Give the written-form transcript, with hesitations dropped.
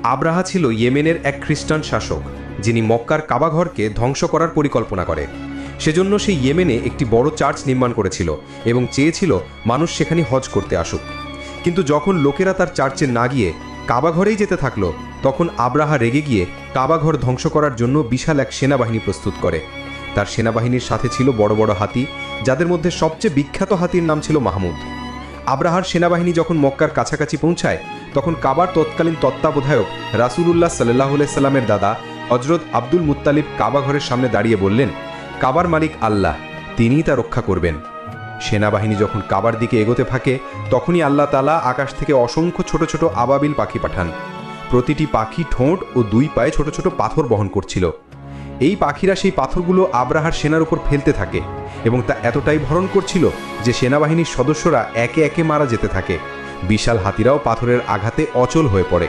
আব্রাহা ছিল ইয়েমেনের এক খ্রিস্টান শাসক, যিনি মক্কার কাবাঘরকে ধ্বংস করার পরিকল্পনা করে। সেজন্য সেই ইয়েমেনে একটি বড় চার্চ নির্মাণ করেছিল এবং চেয়েছিল মানুষ সেখানে হজ করতে আসুক। কিন্তু যখন লোকেরা তার চার্চে না গিয়ে কাবাঘরেই যেতে থাকলো, তখন আব্রাহা রেগে গিয়ে কাবাঘর ধ্বংস করার জন্য বিশাল এক সেনাবাহিনী প্রস্তুত করে। তার সেনাবাহিনীর সাথে ছিল বড় বড় হাতি, যাদের মধ্যে সবচেয়ে বিখ্যাত হাতির নাম ছিল মাহমুদ। আব্রাহার সেনাবাহিনী যখন মক্কার কাছাকাছি পৌঁছায়, তখন কাবার তৎকালীন তত্ত্বাবধায়ক রাসূলুল্লাহ সাল্লাল্লাহু আলাইহি সাল্লামের দাদা হযরত আব্দুল মুত্তালিব কাবাঘরের সামনে দাঁড়িয়ে বললেন, কাবার মালিক আল্লাহ, তিনিই তা রক্ষা করবেন। সেনাবাহিনী যখন কাবার দিকে এগোতে থাকে, তখনই আল্লাহ তাআলা আকাশ থেকে অসংখ্য ছোট ছোট আবাবিল পাখি পাঠান। প্রতিটি পাখি ঠোঁট ও দুই পায়ে ছোট ছোট পাথর বহন করছিল। এই পাখিরা সেই পাথরগুলো আব্রাহার সেনার উপর ফেলতে থাকে এবং তা এতটাই ভরণ করছিল যে সেনাবাহিনীর সদস্যরা একে একে মারা যেতে থাকে। বিশাল হাতিরাও পাথরের আঘাতে অচল হয়ে পড়ে।